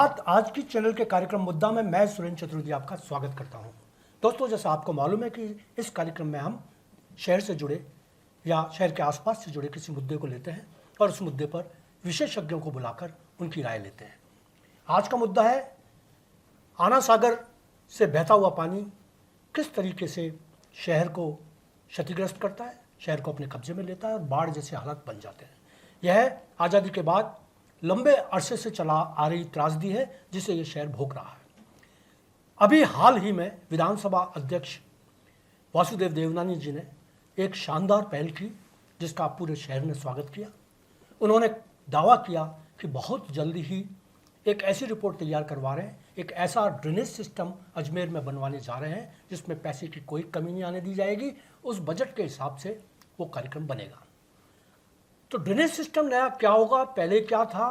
सुप्रभात। आज की चैनल के कार्यक्रम मुद्दा में मैं सुरेंद्र चतुर्वेदी आपका स्वागत करता हूं। दोस्तों, जैसा आपको मालूम है कि इस कार्यक्रम में हम शहर से जुड़े या शहर के आसपास से जुड़े किसी मुद्दे को लेते हैं और उस मुद्दे पर विशेषज्ञों को बुलाकर उनकी राय लेते हैं। आज का मुद्दा है आना सागर से बहता हुआ पानी किस तरीके से शहर को क्षतिग्रस्त करता है, शहर को अपने कब्जे में लेता है और बाढ़ जैसे हालात बन जाते हैं। यह आज़ादी के बाद लंबे अरसे से चला आ रही त्रासदी है जिसे ये शहर भोग रहा है। अभी हाल ही में विधानसभा अध्यक्ष वासुदेव देवनानी जी ने एक शानदार पहल की जिसका पूरे शहर ने स्वागत किया। उन्होंने दावा किया कि बहुत जल्दी ही एक ऐसी रिपोर्ट तैयार करवा रहे हैं, एक ऐसा ड्रेनेज सिस्टम अजमेर में बनवाने जा रहे हैं जिसमें पैसे की कोई कमी नहीं आने दी जाएगी। उस बजट के हिसाब से वो कार्यक्रम बनेगा। तो ड्रेनेज सिस्टम नया क्या होगा, पहले क्या था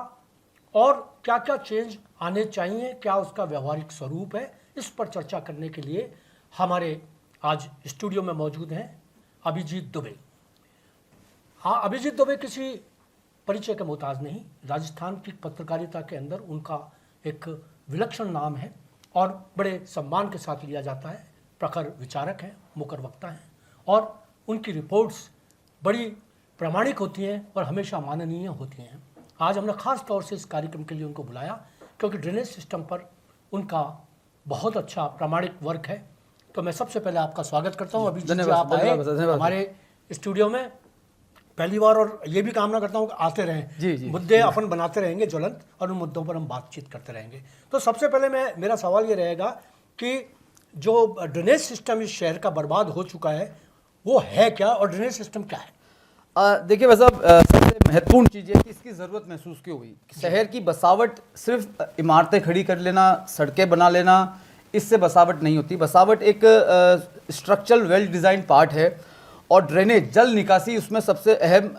और क्या क्या चेंज आने चाहिए, क्या उसका व्यवहारिक स्वरूप है, इस पर चर्चा करने के लिए हमारे आज स्टूडियो में मौजूद हैं अभिजीत दुबे। हाँ, अभिजीत दुबे किसी परिचय के मोहताज नहीं। राजस्थान की पत्रकारिता के अंदर उनका एक विलक्षण नाम है और बड़े सम्मान के साथ लिया जाता है। प्रखर विचारक हैं, मुकर वक्ता हैं और उनकी रिपोर्ट्स बड़ी प्रामाणिक होती हैं और हमेशा माननीय होती हैं। आज हमने खास तौर से इस कार्यक्रम के लिए उनको बुलाया क्योंकि ड्रेनेज सिस्टम पर उनका बहुत अच्छा प्रामाणिक वर्क है। तो मैं सबसे पहले आपका स्वागत करता हूँ। अभी आप आए हमारे स्टूडियो में पहली बार और ये भी कामना करता हूँ कि आते रहें। मुद्दे अपन बनाते रहेंगे ज्वलंत और उन मुद्दों पर हम बातचीत करते रहेंगे। तो सबसे पहले मेरा सवाल ये रहेगा कि जो ड्रेनेज सिस्टम इस शहर का बर्बाद हो चुका है वो है क्या और ड्रेनेज सिस्टम क्या है? देखिए वैसा सबसे महत्वपूर्ण चीज़ है कि इसकी ज़रूरत महसूस क्यों हुई। शहर की बसावट सिर्फ इमारतें खड़ी कर लेना, सड़कें बना लेना, इससे बसावट नहीं होती। बसावट एक स्ट्रक्चरल वेल डिज़ाइन पार्ट है और ड्रेनेज जल निकासी उसमें सबसे अहम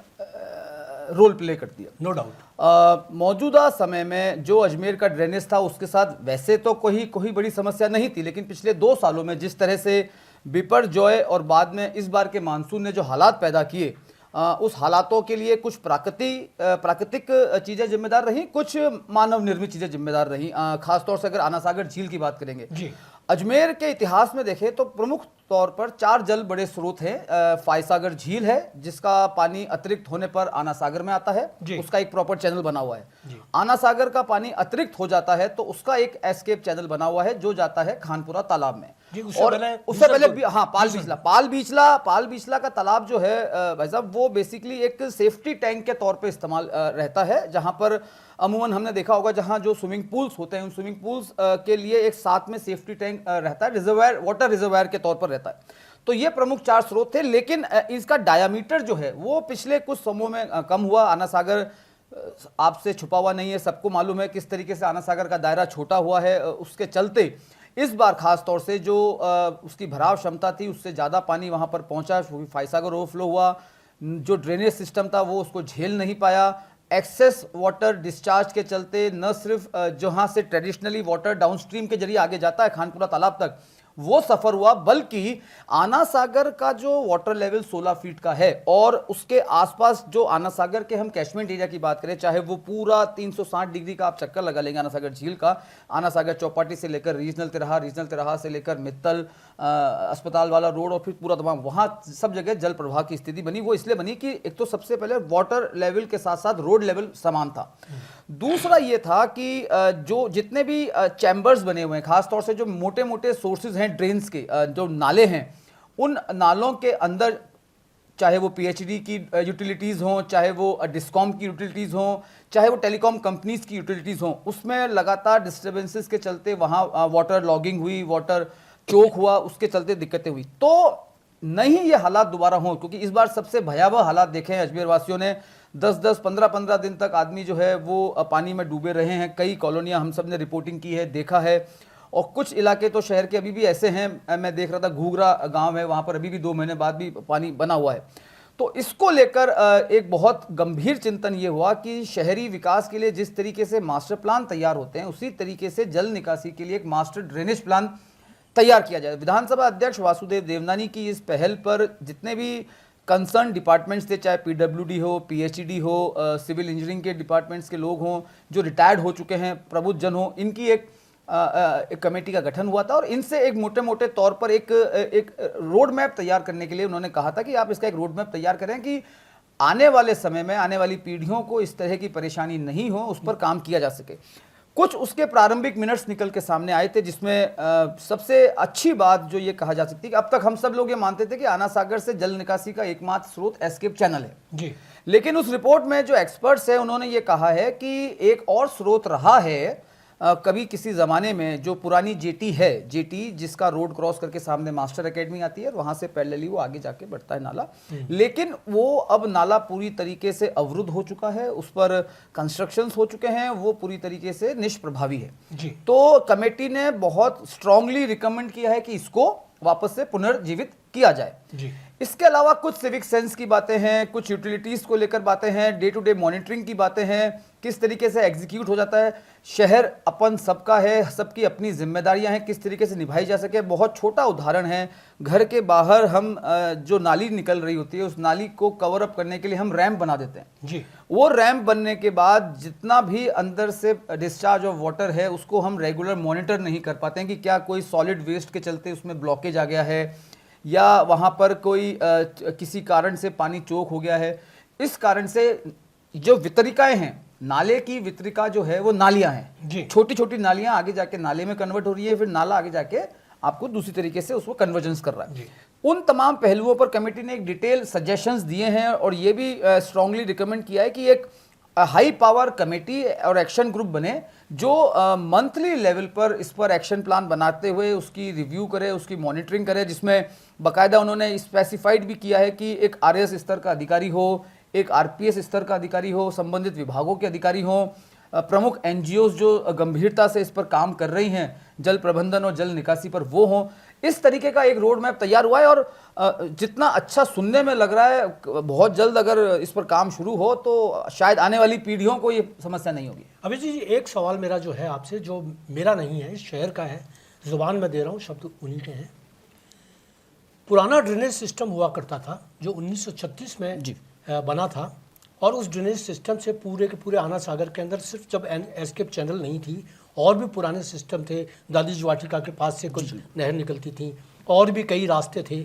रोल प्ले करती है। No doubt. मौजूदा समय में जो अजमेर का ड्रेनेज था उसके साथ वैसे तो कोई बड़ी समस्या नहीं थी, लेकिन पिछले 2 सालों में जिस तरह से बिपरजॉय और बाद में इस बार के मानसून ने जो हालात पैदा किए, उस हालातों के लिए कुछ प्राकृतिक चीज़ें जिम्मेदार रहीं, कुछ मानव निर्मित चीज़ें जिम्मेदार रहीं। खासतौर से अगर आना सागर झील की बात करेंगे जी। अजमेर के इतिहास में देखें तो प्रमुख तौर पर 4 जल बड़े स्रोत हैं। फायसागर झील है जिसका पानी अतिरिक्त होने पर आना सागर में आता है, उसका एक प्रॉपर चैनल बना हुआ है। आना सागर का पानी अतिरिक्त हो जाता है तो उसका एक एस्केप चैनल बना हुआ है जो जाता है खानपुरा तालाब में। उससे पहले हाँ पाल बीसला का तालाब जो है भाई साहब वो बेसिकली एक सेफ्टी टैंक के तौर पे इस्तेमाल रहता है, जहां पर अमूमन हमने देखा होगा जहां जो स्विमिंग पूल्स होते हैं उन स्विमिंग पूल्स के लिए एक साथ में सेफ्टी टैंक रहता है, रिजर्वायर वाटर रिजर्वायर के तौर पर रहता है। तो ये प्रमुख 4 स्रोत थे, लेकिन इसका डायामीटर जो है वो पिछले कुछ समयों में कम हुआ। आना सागर आपसे छुपा हुआ नहीं है, सबको मालूम है किस तरीके से आना सागर का दायरा छोटा हुआ है। उसके चलते इस बार खास तौर से जो उसकी भराव क्षमता थी उससे ज़्यादा पानी वहाँ पर पहुँचा। फायसागर ओवरफ्लो हुआ, जो ड्रेनेज सिस्टम था वो उसको झेल नहीं पाया। एक्सेस वाटर डिस्चार्ज के चलते न सिर्फ जहाँ से ट्रेडिशनली वाटर डाउनस्ट्रीम के जरिए आगे जाता है खानपुरा तालाब तक वो सफर हुआ, बल्कि आना सागर का जो वाटर लेवल 16 फीट का है और उसके आसपास जो आना सागर के हम कैचमेंट एरिया की बात करें, चाहे वो पूरा 360 डिग्री का आप चक्कर लगा लेंगे आना सागर झील का, आना सागर चौपाटी से लेकर रीजनल तिराहा से लेकर मित्तल अस्पताल वाला रोड और फिर पूरा तमाम वहाँ सब जगह जल प्रवाह की स्थिति बनी। वो इसलिए बनी कि एक तो सबसे पहले वाटर लेवल के साथ साथ रोड लेवल समान था। दूसरा ये था कि जो जितने भी चैम्बर्स बने हुए हैं, खासतौर से जो मोटे मोटे सोर्सेज हैं ड्रेन्स के, जो नाले हैं, उन नालों के अंदर चाहे वो पीएचडी की यूटिलिटीज़ हों, चाहे वो डिस्कॉम की यूटिलिटीज़ हों, चाहे वो टेलीकॉम कंपनीज की यूटिलिटीज़ हों, उसमें लगातार डिस्टर्बेंसेस के चलते वहाँ वाटर लॉगिंग हुई, वाटर चोक हुआ, उसके चलते दिक्कतें हुई। तो नहीं ये हालात दोबारा हों, क्योंकि इस बार सबसे भयावह हालात देखे हैं अजमेर वासियों ने। 10-10, 15-15 दिन तक आदमी जो है वो पानी में डूबे रहे हैं। कई कॉलोनियां हम सब ने रिपोर्टिंग की है, देखा है। और कुछ इलाके तो शहर के अभी भी ऐसे हैं, मैं देख रहा था घूघरा गांव है, वहां पर अभी भी 2 महीने बाद भी पानी बना हुआ है। तो इसको लेकर एक बहुत गंभीर चिंतन ये हुआ कि शहरी विकास के लिए जिस तरीके से मास्टर प्लान तैयार होते हैं उसी तरीके से जल निकासी के लिए एक मास्टर ड्रेनेज प्लान तैयार किया जाए। विधानसभा अध्यक्ष वासुदेव देवनानी की इस पहल पर जितने भी कंसर्न डिपार्टमेंट्स थे, चाहे पीडब्ल्यूडी हो, पीएचईडी हो, सिविल इंजीनियरिंग के डिपार्टमेंट्स के लोग हों, जो रिटायर्ड हो चुके हैं, प्रबुद्ध जन हो, इनकी एक कमेटी का गठन हुआ था और इनसे एक मोटे मोटे तौर पर एक रोड मैप तैयार करने के लिए उन्होंने कहा था कि आप इसका एक रोड मैप तैयार करें कि आने वाले समय में आने वाली पीढ़ियों को इस तरह की परेशानी नहीं हो, उस पर काम किया जा सके। कुछ उसके प्रारंभिक मिनट्स निकल के सामने आए थे, जिसमें सबसे अच्छी बात जो ये कहा जा सकती है कि अब तक हम सब लोग ये मानते थे कि आना सागर से जल निकासी का एकमात्र स्रोत एस्केप चैनल है जी। लेकिन उस रिपोर्ट में जो एक्सपर्ट्स हैं उन्होंने ये कहा है कि एक और स्रोत रहा है कभी किसी ज़माने में, जो पुरानी जेटी है, जेटी जिसका रोड क्रॉस करके सामने मास्टर एकेडमी आती है, वहाँ से पैरेलली वो आगे जाके बढ़ता है नाला, लेकिन वो अब नाला पूरी तरीके से अवरुद्ध हो चुका है, उस पर कंस्ट्रक्शंस हो चुके हैं, वो पूरी तरीके से निष्प्रभावी है जी। तो कमेटी ने बहुत स्ट्रांगली रिकमेंड किया है कि इसको वापस से पुनर्जीवित किया जाए जी। इसके अलावा कुछ सिविक सेंस की बातें हैं, कुछ यूटिलिटीज को लेकर बातें हैं, डे टू डे मॉनिटरिंग की बातें हैं, किस तरीके से एग्जीक्यूट हो जाता है, शहर अपन सबका है, सबकी अपनी जिम्मेदारियां हैं, किस तरीके से निभाई जा सके। बहुत छोटा उदाहरण है, घर के बाहर हम जो नाली निकल रही होती है उस नाली को कवर अप करने के लिए हम रैंप बना देते हैं जी। वो रैंप बनने के बाद जितना भी अंदर से डिस्चार्ज ऑफ वाटर है उसको हम रेगुलर मॉनिटर नहीं कर पाते हैं कि क्या कोई सॉलिड वेस्ट के चलते उसमें ब्लॉकेज आ गया है या वहाँ पर कोई किसी कारण से पानी चोक हो गया है। इस कारण से जो वितरिकाएं हैं, नाले की वितरिका जो है वो नालियां हैं, छोटी छोटी नालियां आगे जाके नाले में कन्वर्ट हो रही है, फिर नाला आगे जाके आपको दूसरी तरीके से उसको कन्वर्जेंस कर रहा है। उन तमाम पहलुओं पर कमेटी ने एक डिटेल सजेशंस दिए हैं और ये भी स्ट्रांगली रिकमेंड किया है कि एक हाई पावर कमेटी और एक्शन ग्रुप बने जो मंथली लेवल पर इस पर एक्शन प्लान बनाते हुए उसकी रिव्यू करे, उसकी मॉनिटरिंग करे, जिसमें बाकायदा उन्होंने स्पेसिफाइड भी किया है कि एक आरएस स्तर का अधिकारी हो, एक आरपीएस स्तर का अधिकारी हो, संबंधित विभागों के अधिकारी हो, प्रमुख एनजीओज जो गंभीरता से इस पर काम कर रही हैं जल प्रबंधन और जल निकासी पर, वो हों। इस तरीके का एक रोड मैप तैयार हुआ है और जितना अच्छा सुनने में लग रहा है, बहुत जल्द अगर इस पर काम शुरू हो तो शायद आने वाली पीढ़ियों को ये समस्या नहीं होगी। अभिजीत जी, एक सवाल मेरा जो है आपसे, जो मेरा नहीं है, इस शहर का है, जुबान में दे रहा हूँ, शब्द उन्हीं के हैं। पुराना ड्रेनेज सिस्टम हुआ करता था जो 1936 में बना था और उस ड्रेनेज सिस्टम से पूरे के पूरे आना सागर के अंदर सिर्फ जब एस्केप चैनल नहीं थी, और भी पुराने सिस्टम थे, दादीज वाटिका के पास से कुछ नहर निकलती थी और भी कई रास्ते थे,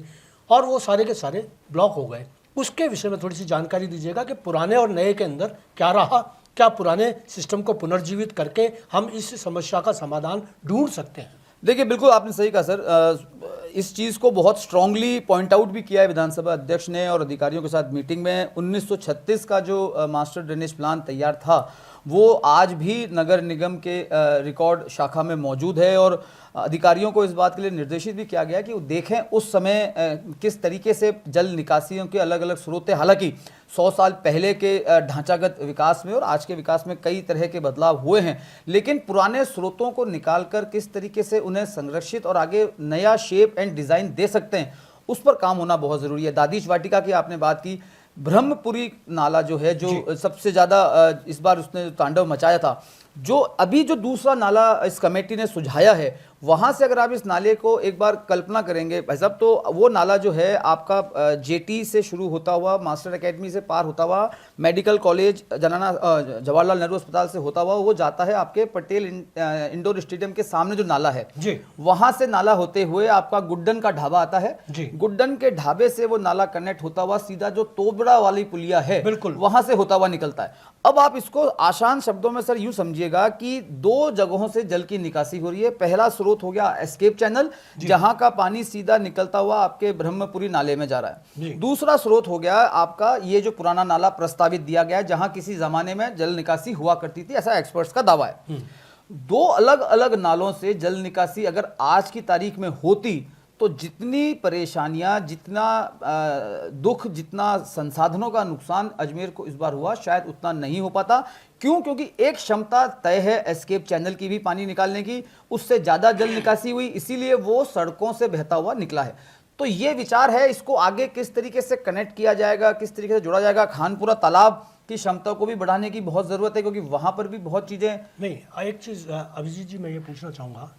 और वो सारे के सारे ब्लॉक हो गए। उसके विषय में थोड़ी सी जानकारी दीजिएगा कि पुराने और नए के अंदर क्या रहा, क्या पुराने सिस्टम को पुनर्जीवित करके हम इस समस्या का समाधान ढूंढ सकते हैं। देखिए, बिल्कुल आपने सही कहा सर। इस चीज़ को बहुत स्ट्रांगली पॉइंट आउट भी किया है विधानसभा अध्यक्ष ने और अधिकारियों के साथ मीटिंग में। 1936 का जो मास्टर ड्रेनेज प्लान तैयार था वो आज भी नगर निगम के रिकॉर्ड शाखा में मौजूद है और अधिकारियों को इस बात के लिए निर्देशित भी किया गया कि वो देखें उस समय किस तरीके से जल निकासियों के अलग अलग स्रोत थे। हालांकि 100 साल पहले के ढांचागत विकास में और आज के विकास में कई तरह के बदलाव हुए हैं, लेकिन पुराने स्रोतों को निकालकर किस तरीके से उन्हें संरक्षित और आगे नया शेप एंड डिज़ाइन दे सकते हैं, उस पर काम होना बहुत ज़रूरी है। दादीज वाटिका की आपने बात की, ब्रह्मपुरी नाला जो है, जो सबसे ज़्यादा इस बार उसने तांडव मचाया था, जो अभी जो दूसरा नाला इस कमेटी ने सुझाया है, वहाँ से अगर आप इस नाले को एक बार कल्पना करेंगे भाई साहब, तो वो नाला जो है आपका जेटी से शुरू होता हुआ, मास्टर एकेडमी से पार होता हुआ, मेडिकल कॉलेज जवाहरलाल नेहरू अस्पताल से होता हुआ वो जाता है आपके पटेल इंडोर स्टेडियम के सामने जो नाला है जी, वहाँ से नाला होते हुए आपका गुड्डन का ढाबा आता है जी। गुड्डन के ढाबे से वो नाला कनेक्ट होता हुआ सीधा जो तोबड़ा वाली पुलिया है, बिल्कुल वहां से होता हुआ निकलता है। अब आप इसको आसान शब्दों में सर यूं समझिएगा कि दो जगहों से जल की निकासी हो रही है। पहला स्रोत हो गया एस्केप चैनल, जहां का पानी सीधा निकलता हुआ आपके ब्रह्मपुरी नाले में जा रहा है। दूसरा स्रोत हो गया आपका ये जो पुराना नाला प्रस्तावित दिया गया है, जहां किसी जमाने में जल निकासी हुआ करती थी, ऐसा एक्सपर्ट्स का दावा है। दो अलग अलग नालों से जल निकासी अगर आज की तारीख में होती तो जितनी परेशानियां, जितना दुख, जितना संसाधनों का नुकसान अजमेर को इस बार हुआ, शायद उतना नहीं हो पाता। क्यों? क्योंकि एक क्षमता तय है एस्केप चैनल की भी पानी निकालने की, उससे ज़्यादा जल निकासी हुई, इसीलिए वो सड़कों से बहता हुआ निकला है। तो ये विचार है, इसको आगे किस तरीके से कनेक्ट किया जाएगा, किस तरीके से जोड़ा जाएगा। खानपुरा तालाब की क्षमता को भी बढ़ाने की बहुत ज़रूरत है, क्योंकि वहाँ पर भी बहुत चीज़ें। नहीं, एक चीज़ अभिजीत जी मैं ये पूछना चाहूँगा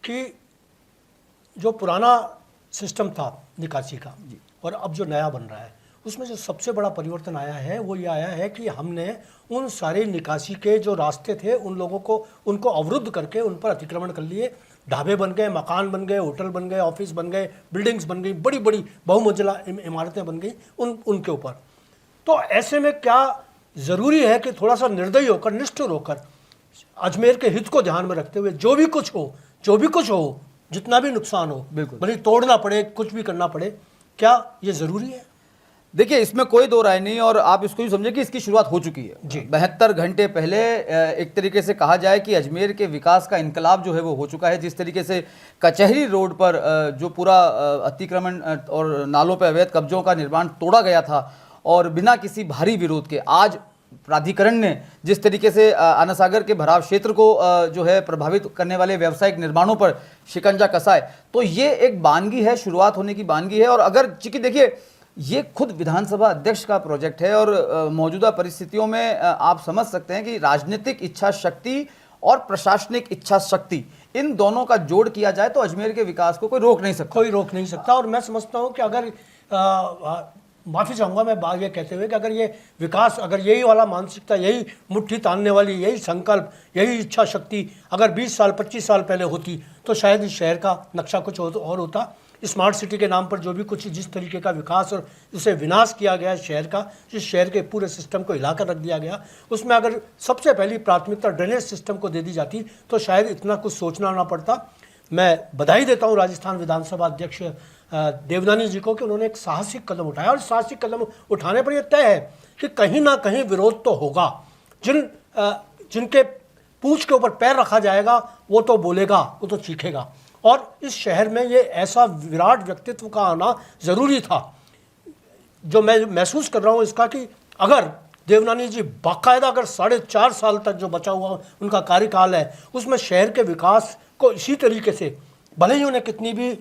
कि जो पुराना सिस्टम था निकासी का और अब जो नया बन रहा है, उसमें जो सबसे बड़ा परिवर्तन आया है वो ये आया है कि हमने उन सारे निकासी के जो रास्ते थे उन लोगों को उनको अवरुद्ध करके उन पर अतिक्रमण कर लिए। ढाबे बन गए, मकान बन गए, होटल बन गए, ऑफिस बन गए, बिल्डिंग्स बन गई, बड़ी बड़ी बहुमंजिला इमारतें बन गई उनके ऊपर। तो ऐसे में क्या ज़रूरी है कि थोड़ा सा निर्दयी होकर, निष्ठुर होकर, अजमेर के हित को ध्यान में रखते हुए जो भी कुछ हो, जितना भी नुकसान हो, बिल्कुल, भले तोड़ना पड़े, कुछ भी करना पड़े, क्या ये ज़रूरी है? देखिए, इसमें कोई दो राय नहीं, और आप इसको भी समझे कि इसकी शुरुआत हो चुकी है। 72 घंटे पहले एक तरीके से कहा जाए कि अजमेर के विकास का इनकलाब जो है वो हो चुका है। जिस तरीके से कचहरी रोड पर जो पूरा अतिक्रमण और नालों पर अवैध कब्जों का निर्माण तोड़ा गया था और बिना किसी भारी विरोध के आज प्राधिकरण ने जिस तरीके से आना सागर के भराव क्षेत्र को जो है प्रभावित करने वाले व्यावसायिक निर्माणों पर शिकंजा कसा है, तो ये एक बानगी है, शुरुआत होने की बानगी है। और अगर चूंकि देखिए ये खुद विधानसभा अध्यक्ष का प्रोजेक्ट है और मौजूदा परिस्थितियों में आप समझ सकते हैं कि राजनीतिक इच्छा शक्ति और प्रशासनिक इच्छा शक्ति, इन दोनों का जोड़ किया जाए तो अजमेर के विकास को कोई रोक नहीं सकता। और मैं समझता हूं कि अगर माफ़ी चाहूँगा मैं बात ये कहते हुए कि अगर ये विकास, अगर यही वाला मानसिकता, यही मुट्ठी तानने वाली, यही संकल्प, यही इच्छा शक्ति अगर 20 साल 25 साल पहले होती तो शायद इस शहर का नक्शा कुछ और होता। स्मार्ट सिटी के नाम पर जो भी कुछ जिस तरीके का विकास और उसे विनाश किया गया शहर का, जिस शहर के पूरे सिस्टम को हिलाकर रख दिया गया, उसमें अगर सबसे पहली प्राथमिकता ड्रेनेज सिस्टम को दे दी जाती तो शायद इतना कुछ सोचना ना पड़ता। मैं बधाई देता हूँ राजस्थान विधानसभा अध्यक्ष देवनानी जी को कि उन्होंने एक साहसिक कदम उठाया, और साहसिक कदम उठाने पर यह तय है कि कहीं ना कहीं विरोध तो होगा। जिनके पूंछ के ऊपर पैर रखा जाएगा वो तो बोलेगा, वो तो चीखेगा। और इस शहर में ये ऐसा विराट व्यक्तित्व का आना ज़रूरी था। जो मैं महसूस कर रहा हूँ इसका कि अगर देवनानी जी बाकायदा अगर 4.5 साल तक जो बचा हुआ उनका कार्यकाल है उसमें शहर के विकास को इसी तरीके से, भले ही उन्हें कितनी भी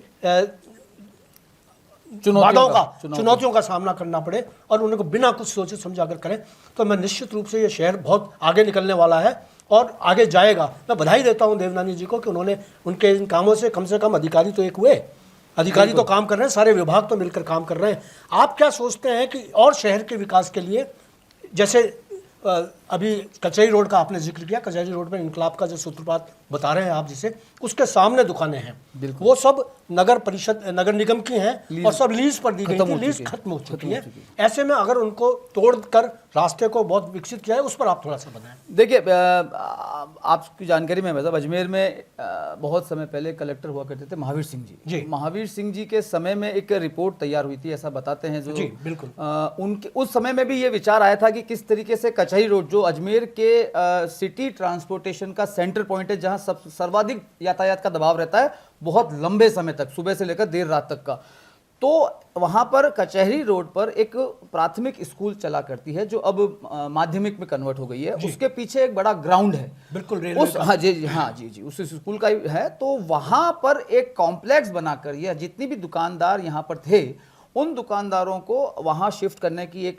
चुनौतियों का सामना करना पड़े और उनको बिना कुछ सोचे समझे अगर करें, तो मैं निश्चित रूप से ये शहर बहुत आगे निकलने वाला है और आगे जाएगा। मैं बधाई देता हूं देवनानी जी को कि उन्होंने उनके इन कामों से कम अधिकारी तो एक हुए, अधिकारी तो काम कर रहे हैं, सारे विभाग तो मिलकर काम कर रहे हैं। आप क्या सोचते हैं कि और शहर के विकास के लिए, जैसे अभी कचहरी रोड का आपने जिक्र किया, कचहरी रोड में इनकलाब का जो सूत्रपात बता रहे हैं आप, जिसे उसके सामने दुकानें हैं, वो सब नगर परिषद, नगर निगम की हैं और सब लीज पर दी गई थी, लीज खत्म हो चुकी है। ऐसे में अगर उनको तोड़कर रास्ते को बहुत विकसित किया है, उस पर आप थोड़ा सा बताएं। देखिए, आपकी जानकारी में मतलब अजमेर में बहुत समय पहले कलेक्टर हुआ करते थे महावीर सिंह जी। महावीर सिंह जी के समय में एक रिपोर्ट तैयार हुई थी, ऐसा बताते हैं जो बिल्कुल उनके उस समय में भी ये विचार आया था कि किस तरीके से कचहरी रोड जो अजमेर के सिटी ट्रांसपोर्टेशन का सेंटर पॉइंट है, जहां सर्वाधिक यातायात का दबाव रहता है बहुत लंबे समय तक, सुबह से लेकर देर रात तक का, तो वहां पर कचहरी रोड पर एक प्राथमिक स्कूल चला करती है जो अब माध्यमिक में कन्वर्ट हो गई है। उसके पीछे एक बड़ा ग्राउंड है, बिल्कुल उस जी उस स्कूल का है। तो वहां पर एक कॉम्प्लेक्स बनाकर यह जितनी भी दुकानदार यहां पर थे उन दुकानदारों को वहां शिफ्ट करने की एक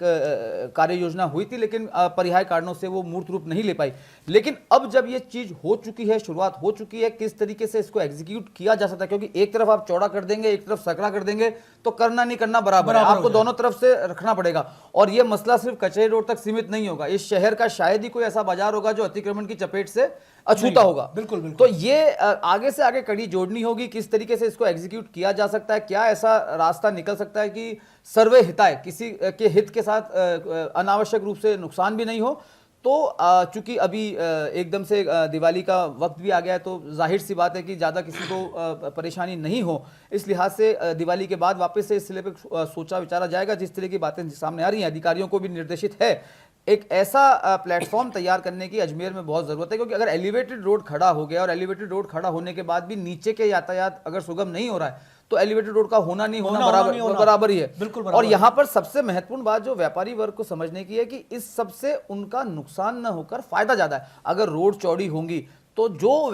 कार्य योजना हुई थी, लेकिन परिहार्य कारणों से वो मूर्त रूप नहीं ले पाई। लेकिन अब जब ये चीज हो चुकी है, शुरुआत हो चुकी है, किस तरीके से इसको एग्जीक्यूट किया जा सकता है, क्योंकि एक तरफ आप चौड़ा कर देंगे, एक तरफ सकरा कर देंगे तो करना नहीं करना बराबर है, आपको दोनों तरफ से रखना पड़ेगा। और ये मसला सिर्फ कचहरी रोड तक सीमित नहीं होगा, इस शहर का शायद ही कोई ऐसा बाजार होगा जो अतिक्रमण की चपेट से अछूता होगा। बिल्कुल। तो ये आगे से आगे कड़ी जोड़नी होगी, किस तरीके से इसको एग्जीक्यूट किया जा सकता है, क्या ऐसा रास्ता निकल सकता है कि सर्वे हिताय, किसी के हित के साथ अनावश्यक रूप से नुकसान भी नहीं हो। तो चूंकि अभी एकदम से दिवाली का वक्त भी आ गया है, तो जाहिर सी बात है कि ज़्यादा किसी को परेशानी नहीं हो, इस लिहाज से दिवाली के बाद वापस से इस सिले पर सोचा विचारा जाएगा। जिस तरह की बातें सामने आ रही हैं, अधिकारियों को भी निर्देशित है एक ऐसा प्लेटफॉर्म तैयार करने की अजमेर में बहुत ज़रूरत है, क्योंकि अगर एलिवेटेड रोड खड़ा हो गया और एलिवेटेड रोड खड़ा होने के बाद भी नीचे के यातायात अगर सुगम नहीं हो रहा है तो एलिवेटेड रोड का होना नहीं होना बराबर ही है। बिल्कुल। और यहाँ पर सबसे महत्वपूर्ण बात जो व्यापारी वर्ग को समझने की है कि इस सबसे उनका नुकसान न होकर फायदा ज्यादा है। अगर रोड चौड़ी होंगी तो जो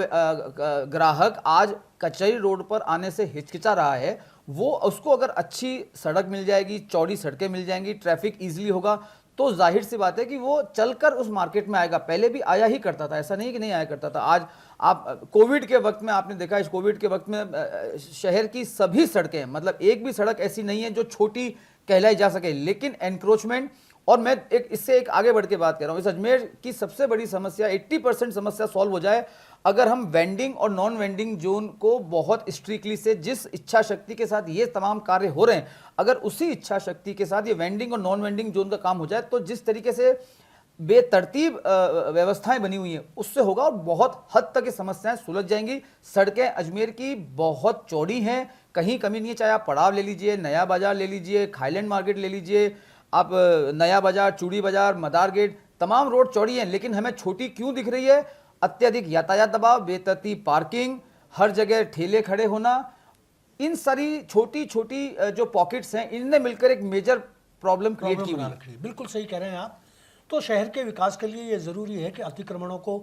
ग्राहक आज कचहरी रोड पर आने से हिचकिचा रहा है, वो उसको अगर अच्छी सड़क मिल जाएगी, चौड़ी सड़कें मिल जाएंगी, ट्रैफिक ईजिली होगा, तो जाहिर सी बात है कि वो चलकर उस मार्केट में आएगा। पहले भी आया ही करता था, ऐसा नहीं कि नहीं आया करता था। आज आप कोविड के वक्त में आपने देखा, इस कोविड के वक्त में शहर की सभी सड़कें, मतलब एक भी सड़क ऐसी नहीं है जो छोटी कहलाई जा सके, लेकिन एनक्रोचमेंट, और मैं इससे एक आगे बढ़ के बात कर रहा हूं, इस अजमेर की सबसे बड़ी समस्या 80% समस्या सॉल्व हो जाए अगर हम वेंडिंग और नॉन वेंडिंग जोन को बहुत स्ट्रिक्टली से, जिस इच्छा शक्ति के साथ ये तमाम कार्य हो रहे हैं, अगर उसी इच्छा शक्ति के साथ ये वेंडिंग और नॉन वेंडिंग जोन का काम हो जाए तो जिस तरीके से बेतरतीब व्यवस्थाएं बनी हुई हैं उससे होगा और बहुत हद तक ये समस्याएं सुलझ जाएंगी। सड़कें अजमेर की बहुत चौड़ी हैं, कहीं कमी नहीं है, चाहे आप पड़ाव ले लीजिए, नया बाजार ले लीजिए, खाईलैंड मार्केट ले लीजिए, आप नया बाजार, चूड़ी बाजार, मदार गेट, तमाम रोड चौड़ी हैं, लेकिन हमें छोटी क्यों दिख रही है? अत्यधिक यातायात दबाव, बेतरतीब पार्किंग, हर जगह ठेले खड़े होना, इन सारी छोटी छोटी जो पॉकेट्स हैं इनने मिलकर एक मेजर प्रॉब्लम क्रिएट की हुई है। बिल्कुल सही कह रहे हैं आप। तो शहर के विकास के लिए ये ज़रूरी है कि अतिक्रमणों को,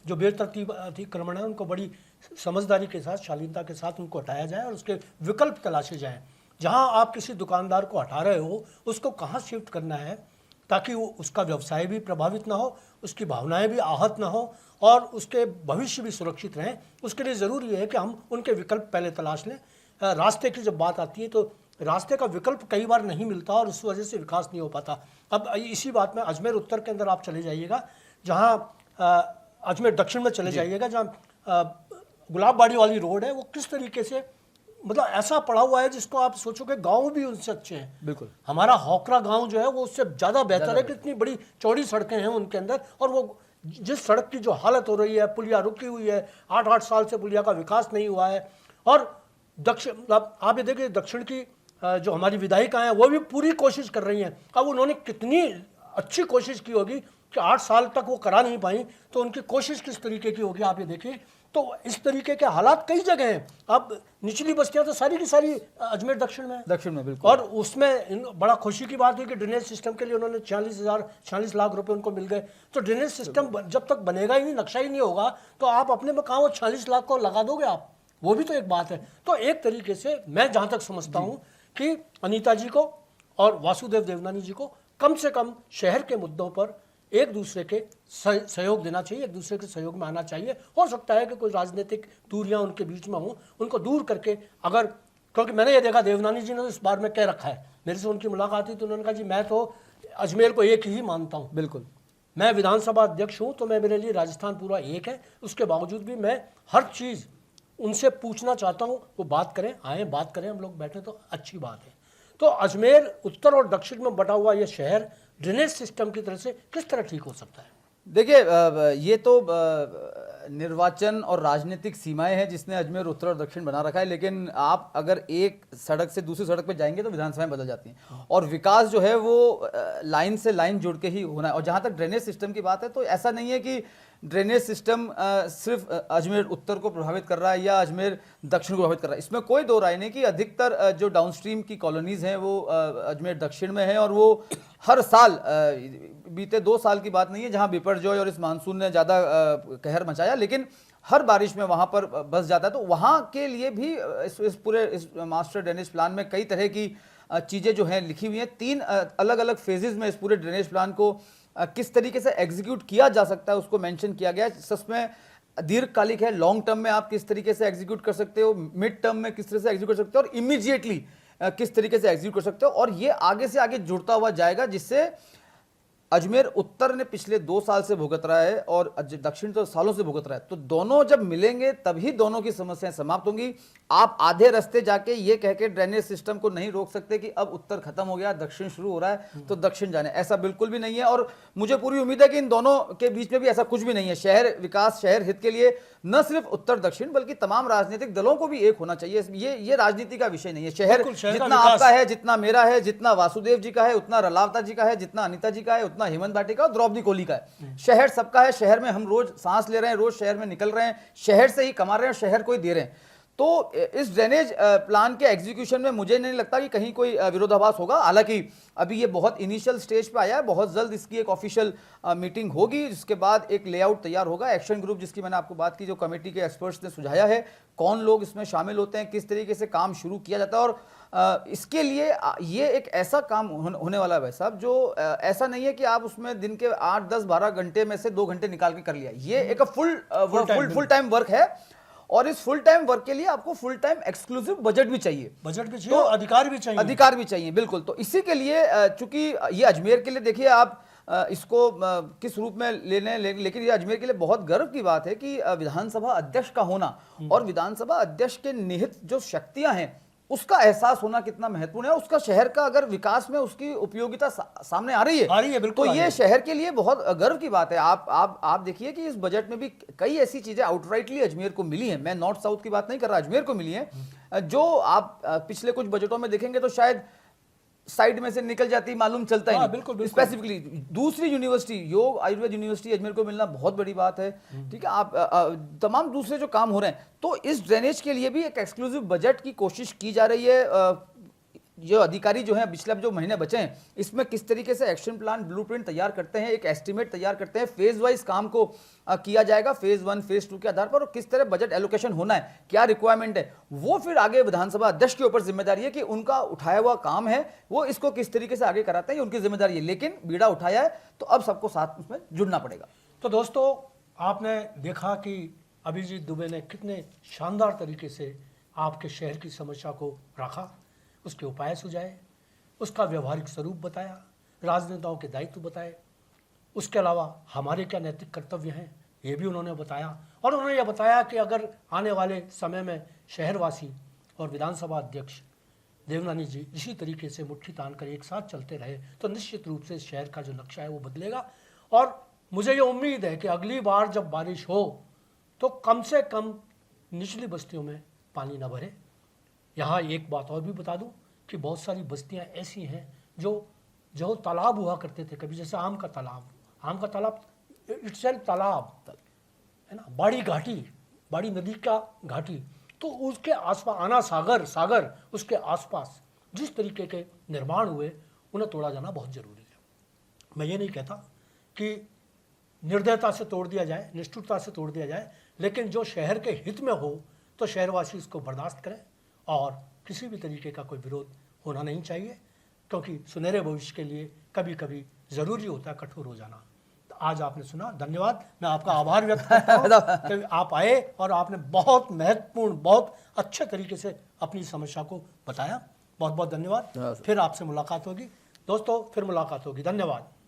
जो बेतरतीब अतिक्रमण है उनको बड़ी समझदारी के साथ, शालीनता के साथ उनको हटाया जाए और उसके विकल्प तलाशे जाएं। जहां आप किसी दुकानदार को हटा रहे हो उसको कहां शिफ्ट करना है ताकि वो उसका व्यवसाय भी प्रभावित ना हो, उसकी भावनाएं भी आहत ना हो और उसके भविष्य भी सुरक्षित रहें। उसके लिए ज़रूरी है कि हम उनके विकल्प पहले तलाश लें। रास्ते की जब बात आती है तो रास्ते का विकल्प कई बार नहीं मिलता और उस वजह से विकास नहीं हो पाता। अब इसी बात में अजमेर उत्तर के अंदर आप चले जाइएगा, जहाँ अजमेर दक्षिण में चले जाइएगा, जहाँ गुलाबबाड़ी वाली रोड है, वो किस तरीके से, मतलब ऐसा पड़ा हुआ है जिसको आप सोचोगे गांव भी उनसे अच्छे हैं। बिल्कुल, हमारा होकरा गांव जो है वो उससे ज़्यादा बेहतर है कि इतनी बड़ी चौड़ी सड़कें हैं उनके अंदर, और वो जिस सड़क की जो हालत हो रही है, पुलिया रुकी हुई है, 8-8 साल से पुलिया का विकास नहीं हुआ है। और दक्षिण, आप ये देखिए दक्षिण की जो हमारी विधायिका हैं वो भी पूरी कोशिश कर रही हैं। अब उन्होंने कितनी अच्छी कोशिश की होगी कि 8 साल तक वो करा नहीं पाई, तो उनकी कोशिश किस तरीके की होगी आप ये देखिए। तो इस तरीके के हालात कई जगह हैं। अब निचली बस्तियां तो सारी की सारी अजमेर दक्षिण में है। दक्षिण में बिल्कुल। और उसमें बड़ा खुशी की बात है कि ड्रेनेज सिस्टम के लिए उन्होंने 46 लाख रुपए उनको मिल गए। तो ड्रेनेज सिस्टम जब तक बनेगा ही नहीं, नक्शा ही नहीं होगा, तो आप अपने में कहाँ वो 46 लाख को लगा दोगे आप? वो भी तो एक बात है। तो एक तरीके से मैं जहाँ तक समझता हूँ कि अनीता जी को और वासुदेव देवनानी जी को कम से कम शहर के मुद्दों पर एक दूसरे के सहयोग देना चाहिए, एक दूसरे के सहयोग में आना चाहिए। हो सकता है कि कोई राजनीतिक दूरियां उनके बीच में हों, उनको दूर करके, अगर, क्योंकि मैंने ये देखा देवनानी जी ने इस बार में कह रखा है, मेरे से उनकी मुलाकात हुई तो उन्होंने कहा जी मैं तो अजमेर को एक ही मानता हूँ। बिल्कुल, मैं विधानसभा अध्यक्ष हूँ तो मैं, मेरे लिए राजस्थान पूरा एक है, उसके बावजूद भी मैं हर चीज़ उनसे पूछना चाहता हूँ। वो बात करें, आए बात करें, हम लोग बैठे तो अच्छी बात है। तो अजमेर उत्तर और दक्षिण में बटा हुआ ये शहर ड्रेनेज सिस्टम की तरह से किस तरह ठीक हो सकता है? देखिए, ये तो निर्वाचन और राजनीतिक सीमाएं हैं जिसने अजमेर उत्तर और दक्षिण बना रखा है, लेकिन आप अगर एक सड़क से दूसरी सड़क पे जाएंगे तो विधानसभाएं बदल जाती हैं और विकास जो है वो लाइन से लाइन जुड़ के ही होना है। और जहां तक ड्रेनेज सिस्टम की बात है तो ऐसा नहीं है कि ड्रेनेज सिस्टम सिर्फ अजमेर उत्तर को प्रभावित कर रहा है या अजमेर दक्षिण को प्रभावित कर रहा है। इसमें कोई दो राय नहीं कि अधिकतर जो डाउनस्ट्रीम की कॉलोनीज हैं वो अजमेर दक्षिण में है और वो हर साल, बीते 2 साल की बात नहीं है जहां बिपरजॉय और इस मानसून ने ज़्यादा कहर मचाया, लेकिन हर बारिश में वहां पर बस जाता है। तो वहां के लिए भी इस पूरे मास्टर ड्रेनेज प्लान में कई तरह की चीज़ें जो हैं लिखी हुई हैं। 3 अलग अलग फेजेज में इस पूरे ड्रेनेज प्लान को किस तरीके से एग्जीक्यूट किया जा सकता है उसको मेंशन किया गया है। सच दीर्घकालिक है, लॉन्ग टर्म में आप किस तरीके से एग्जीक्यूट कर सकते हो, मिड टर्म में किस तरह से एग्जीक्यूट कर सकते हो और इमीडिएटली किस तरीके से एग्जीक्यूट कर सकते हो। और ये आगे से आगे जुड़ता हुआ जाएगा, जिससे अजमेर उत्तर ने पिछले 2 साल से भुगत रहा है और दक्षिण तो सालों से भुगत रहा है। तो दोनों जब मिलेंगे तभी दोनों की समस्याएं समाप्त होंगी। आप आधे रास्ते जाके ये कह के ड्रेनेज सिस्टम को नहीं रोक सकते कि अब उत्तर खत्म हो गया, दक्षिण शुरू हो रहा है तो दक्षिण जाने, ऐसा बिल्कुल भी नहीं है। और मुझे पूरी उम्मीद है कि इन दोनों के बीच में भी ऐसा कुछ भी नहीं है। शहर विकास, शहर हित के लिए न सिर्फ उत्तर दक्षिण बल्कि तमाम राजनीतिक दलों को भी एक होना चाहिए। ये राजनीति का विषय नहीं है। शहर जितना आपका है, जितना मेरा है, जितना वासुदेव जी का है, उतना रलावता जी का है, जितना अनिता जी का है, उतना हेमंत भाटी का और द्रौपदी कोहली का है। शहर सबका है। शहर में हम रोज सांस ले रहे हैं, रोज शहर में निकल रहे हैं, शहर से ही कमा रहे हैं और शहर को ही दे रहे हैं। तो इस ड्रेनेज प्लान के एग्जीक्यूशन में मुझे नहीं लगता कि कहीं कोई विरोधाभास होगा। हालांकि अभी ये बहुत इनिशियल स्टेज पे आया है, बहुत जल्द इसकी एक ऑफिशियल मीटिंग होगी, जिसके बाद एक लेआउट तैयार होगा। एक्शन ग्रुप जिसकी मैंने आपको बात की, जो कमेटी के एक्सपर्ट्स ने सुझाया है, कौन लोग इसमें शामिल होते हैं, किस तरीके से काम शुरू किया जाता है और इसके लिए ये एक ऐसा काम होने वाला है भाई साहब, जो ऐसा नहीं है कि आप उसमें दिन के 8, 10, 12 घंटे में से 2 घंटे निकाल के कर लिया। ये एक फुल टाइम वर्क है, और इस फुल टाइम वर्क के लिए आपको फुल टाइम एक्सक्लूसिव बजट भी चाहिए, तो अधिकार भी चाहिए, बिल्कुल। तो इसी के लिए चूंकि ये अजमेर के लिए, देखिए आप इसको किस रूप में लेने, लेकिन ये अजमेर के लिए बहुत गर्व की बात है कि विधानसभा अध्यक्ष का होना और विधानसभा अध्यक्ष के निहित जो शक्तियां हैं उसका एहसास होना कितना महत्वपूर्ण है। उसका शहर का अगर विकास में उसकी उपयोगिता सामने आ रही है बिल्कुल, तो ये शहर के लिए बहुत गर्व की बात है। आप देखिए कि इस बजट में भी कई ऐसी चीजें आउटराइटली अजमेर को मिली हैं, मैं नॉर्थ साउथ की बात नहीं कर रहा, अजमेर को मिली है, जो आप पिछले कुछ बजटों में देखेंगे तो शायद साइड में से निकल जाती, मालूम चलता ही नहीं। बिल्कुल। स्पेसिफिकली दूसरी यूनिवर्सिटी, योग आयुर्वेद यूनिवर्सिटी अजमेर को मिलना बहुत बड़ी बात है, ठीक है। आप तमाम दूसरे जो काम हो रहे हैं, तो इस ड्रेनेज के लिए भी एक एक्सक्लूसिव बजट की कोशिश की जा रही है। जो अधिकारी जो हैं, पिछले जो महीने बचे हैं, इसमें किस तरीके से एक्शन प्लान, ब्लूप्रिंट तैयार करते हैं, एक एस्टिमेट तैयार करते हैं, फेज वाइज काम को किया जाएगा, फेज 1, फेज 2 के आधार पर, और किस तरह बजट एलोकेशन होना है, क्या रिक्वायरमेंट है, वो फिर आगे विधानसभा अध्यक्ष के ऊपर जिम्मेदारी है कि उनका उठाया हुआ काम है वो इसको किस तरीके से आगे कराते हैं, ये उनकी जिम्मेदारी है। लेकिन बीड़ा उठाया है तो अब सबको साथ उसमें जुड़ना पड़ेगा। तो दोस्तों, आपने देखा कि अभिजीत दुबे ने कितने शानदार तरीके से आपके शहर की समस्या को रखा, उसके उपाय सुझाए, उसका व्यवहारिक स्वरूप बताया, राजनेताओं के दायित्व बताए, उसके अलावा हमारे क्या नैतिक कर्तव्य हैं ये भी उन्होंने बताया। और उन्होंने यह बताया कि अगर आने वाले समय में शहरवासी और विधानसभा अध्यक्ष देवनानी जी इसी तरीके से मुट्ठी तान कर एक साथ चलते रहे तो निश्चित रूप से शहर का जो नक्शा है वो बदलेगा। और मुझे ये उम्मीद है कि अगली बार जब बारिश हो तो कम से कम निचली बस्तियों में पानी न भरे। यहाँ एक बात और भी बता दूं कि बहुत सारी बस्तियाँ ऐसी हैं जो तालाब हुआ करते थे कभी, जैसे आम का तालाब इट्स एन तालाब है ना, बाड़ी नदी का घाटी, तो उसके आसपास आना सागर उसके आसपास जिस तरीके के निर्माण हुए उन्हें तोड़ा जाना बहुत जरूरी है। मैं ये नहीं कहता कि निर्दयता से तोड़ दिया जाए, निष्ठुरता से तोड़ दिया जाए, लेकिन जो शहर के हित में हो तो शहरवासी उसको बर्दाश्त करें और किसी भी तरीके का कोई विरोध होना नहीं चाहिए, क्योंकि सुनहरे भविष्य के लिए कभी कभी ज़रूरी होता है कठोर हो जाना। तो आज आपने सुना, धन्यवाद, मैं आपका आभार व्यक्त करता हूँ कि आप आए और आपने बहुत महत्वपूर्ण, बहुत अच्छे तरीके से अपनी समस्या को बताया। बहुत बहुत धन्यवाद। फिर आपसे मुलाकात होगी दोस्तों, फिर मुलाकात होगी। धन्यवाद।